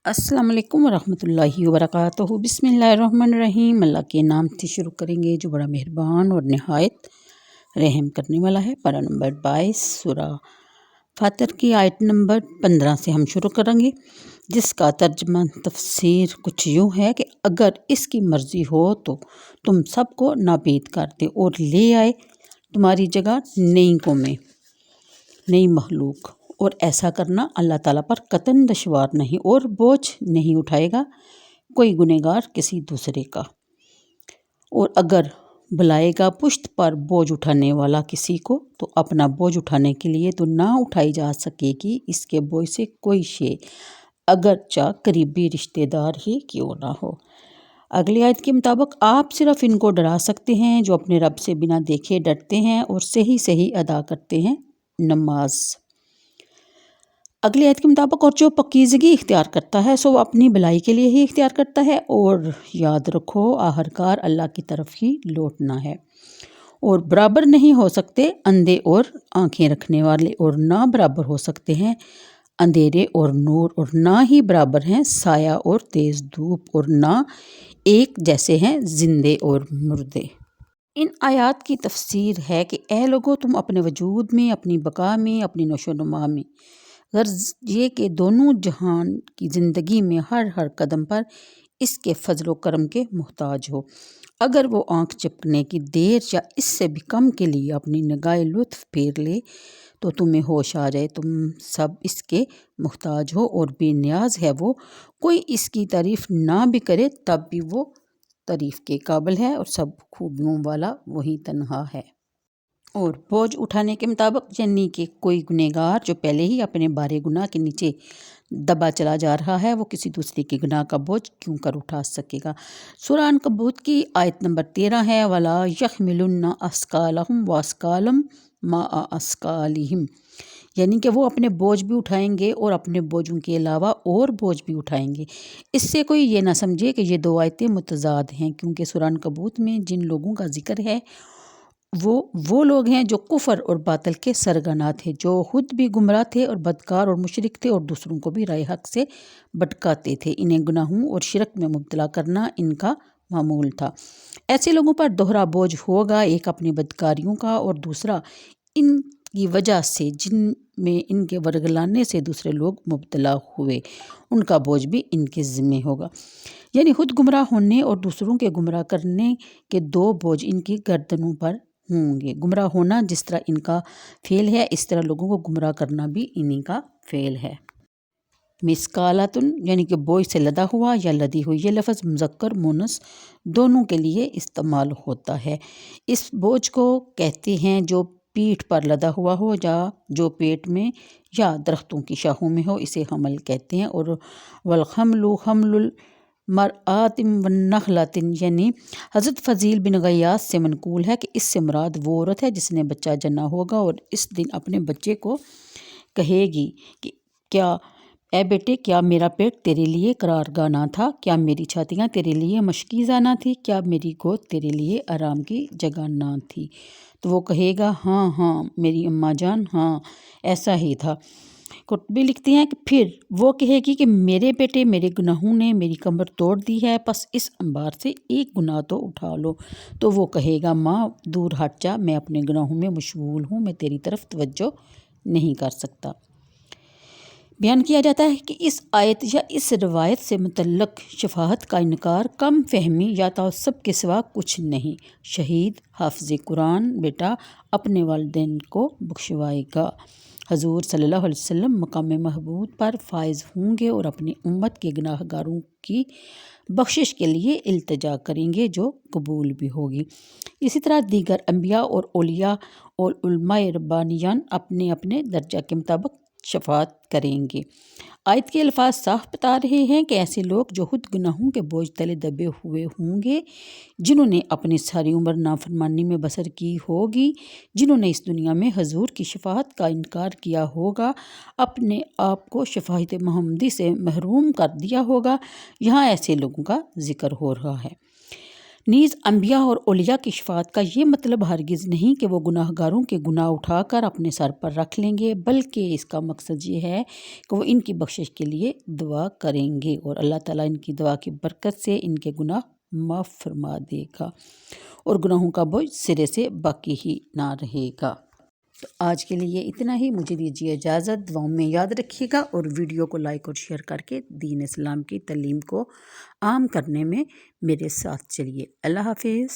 السلام علیکم ورحمۃ اللہ وبرکاتہ۔ بسم اللہ الرحمن الرحیم۔ اللہ کے نام سے شروع کریں گے جو بڑا مہربان اور نہایت رحم کرنے والا ہے۔ پارہ نمبر 22 سورہ فاطر کی آیت نمبر 15 سے ہم شروع کریں گے، جس کا ترجمہ تفسیر کچھ یوں ہے کہ اگر اس کی مرضی ہو تو تم سب کو نابید کر دے اور لے آئے تمہاری جگہ نئی قومیں، نئی مخلوق، اور ایسا کرنا اللہ تعالیٰ پر قطعاً دشوار نہیں اور بوجھ نہیں اٹھائے گا کوئی گنہگار کسی دوسرے کا۔ اور اگر بلائے گا پشت پر بوجھ اٹھانے والا کسی کو تو اپنا بوجھ اٹھانے کے لیے تو نہ اٹھائی جا سکے گی اس کے بوجھ سے کوئی شے، اگرچہ قریبی رشتہ دار ہی کیوں نہ ہو۔ اگلی آیت کے مطابق آپ صرف ان کو ڈرا سکتے ہیں جو اپنے رب سے بنا دیکھے ڈرتے ہیں اور صحیح ادا کرتے ہیں نماز۔ اگلی آیت کے مطابق اور جو پاکیزگی اختیار کرتا ہے سو وہ اپنی بھلائی کے لیے ہی اختیار کرتا ہے، اور یاد رکھو آخرکار اللہ کی طرف ہی لوٹنا ہے۔ اور برابر نہیں ہو سکتے اندھے اور آنکھیں رکھنے والے، اور نہ برابر ہو سکتے ہیں اندھیرے اور نور، اور نہ ہی برابر ہیں سایہ اور تیز دھوپ، اور نہ ایک جیسے ہیں زندے اور مردے۔ ان آیات کی تفسیر ہے کہ اے لوگو، تم اپنے وجود میں، اپنی بقا میں، اپنی نشو و نما میں، غرض یہ کہ دونوں جہان کی زندگی میں ہر قدم پر اس کے فضل و کرم کے محتاج ہو۔ اگر وہ آنکھ جھپکنے کی دیر یا اس سے بھی کم کے لیے اپنی نگاہ لطف پھیر لے تو تمہیں ہوش آ جائے تم سب اس کے محتاج ہو اور بے نیاز ہے وہ، کوئی اس کی تعریف نہ بھی کرے تب بھی وہ تعریف کے قابل ہے، اور سب خوبیوں والا وہی تنہا ہے۔ اور بوجھ اٹھانے کے مطابق یعنی کہ کوئی گنہگار جو پہلے ہی اپنے بارے گناہ کے نیچے دبا چلا جا رہا ہے وہ کسی دوسرے کے گناہ کا بوجھ کیوں کر اٹھا سکے گا۔ سورہ عنکبوت کی آیت نمبر 13 ہے، وَلَا يَحْمِلُنَّ أَثْقَالَهُمْ وَأَثْقَالًا مَعَ أَثْقَالِهِمْ، یعنی کہ وہ اپنے بوجھ بھی اٹھائیں گے اور اپنے بوجھوں کے علاوہ اور بوجھ بھی اٹھائیں گے۔ اس سے کوئی یہ نہ سمجھے کہ یہ دو آیتیں متضاد ہیں، کیونکہ سورہ عنکبوت میں جن لوگوں کا ذکر ہے وہ لوگ ہیں جو کفر اور باطل کے سرگنا تھے، جو خود بھی گمراہ تھے اور بدکار اور مشرک تھے اور دوسروں کو بھی راہ حق سے بھٹکاتے تھے۔ انہیں گناہوں اور شرک میں مبتلا کرنا ان کا معمول تھا۔ ایسے لوگوں پر دوہرا بوجھ ہوگا، ایک اپنی بدکاریوں کا اور دوسرا ان کی وجہ سے جن میں ان کے ورگلانے سے دوسرے لوگ مبتلا ہوئے، ان کا بوجھ بھی ان کے ذمہ ہوگا۔ یعنی خود گمراہ ہونے اور دوسروں کے گمراہ کرنے کے دو بوجھ ان کی گردنوں پر ہوں گے۔ گمراہ ہونا جس طرح ان کا فعل ہے اس طرح لوگوں کو گمراہ کرنا بھی انہی کا فعل ہے۔ مثقالۃ یعنی کہ بوجھ سے لدا ہوا یا لدی ہوئی، یہ لفظ مذکر مونث دونوں کے لیے استعمال ہوتا ہے۔ اس بوجھ کو کہتے ہیں جو پیٹھ پر لدا ہوا ہو یا جو پیٹ میں یا درختوں کی شاخوں میں ہو، اسے حمل کہتے ہیں۔ اور والحمل حمل المرأۃ والنخلۃ، یعنی حضرت فضیل بن غیاث سے منقول ہے کہ اس سے مراد وہ عورت ہے جس نے بچہ جنا ہوگا اور اس دن اپنے بچے کو کہے گی کہ اے بیٹے، کیا میرا پیٹ تیرے لیے قرارگاہ نہ تھا؟ کیا میری چھاتیاں تیرے لیے مشکیزہ نہ تھی؟ کیا میری گود تیرے لیے آرام کی جگہ نہ تھی؟ تو وہ کہے گا ہاں میری اماں جان، ہاں ایسا ہی تھا۔ قرطبی لکھتے ہیں کہ پھر وہ کہے گی کہ میرے بیٹے، میرے گناہوں نے میری کمر توڑ دی ہے، پس اس انبار سے ایک گناہ تو اٹھا لو۔ تو وہ کہے گا ماں دور ہٹ جا، میں اپنے گناہوں میں مشغول ہوں، میں تیری طرف توجہ نہیں کر سکتا۔ بیان کیا جاتا ہے کہ اس آیت یا اس روایت سے متعلق شفاعت کا انکار کم فہمی یا تعصب کے سوا کچھ نہیں۔ شہید حافظ قرآن بیٹا اپنے والدین کو بخشوائے گا، حضور صلی اللہ علیہ وسلم مقام محمود پر فائز ہوں گے اور اپنی امت کے گناہ گاروں کی بخشش کے لیے التجا کریں گے جو قبول بھی ہوگی۔ اسی طرح دیگر انبیاء اور اولیاء اور علماء ربانیان اپنے اپنے درجہ کے مطابق شفاعت کریں گے۔ آیت کے الفاظ صاف بتا رہے ہیں کہ ایسے لوگ جو خود گناہوں کے بوجھ تلے دبے ہوئے ہوں گے، جنہوں نے اپنی ساری عمر نافرمانی میں بسر کی ہوگی، جنہوں نے اس دنیا میں حضور کی شفاعت کا انکار کیا ہوگا، اپنے آپ کو شفاعت محمدی سے محروم کر دیا ہوگا، یہاں ایسے لوگوں کا ذکر ہو رہا ہے۔ نیز انبیاء اور اولیاء کی شفاعت کا یہ مطلب ہرگز نہیں کہ وہ گناہ گاروں کے گناہ اٹھا کر اپنے سر پر رکھ لیں گے، بلکہ اس کا مقصد یہ ہے کہ وہ ان کی بخشش کے لیے دعا کریں گے اور اللہ تعالیٰ ان کی دعا کی برکت سے ان کے گناہ معاف فرما دے گا اور گناہوں کا بوجھ سرے سے باقی ہی نہ رہے گا۔ تو آج کے لیے اتنا ہی، مجھے دیجیے اجازت، دعاؤں میں یاد رکھیے گا اور ویڈیو کو لائک اور شیئر کر کے دین اسلام کی تعلیم کو عام کرنے میں میرے ساتھ چلیے۔ اللہ حافظ۔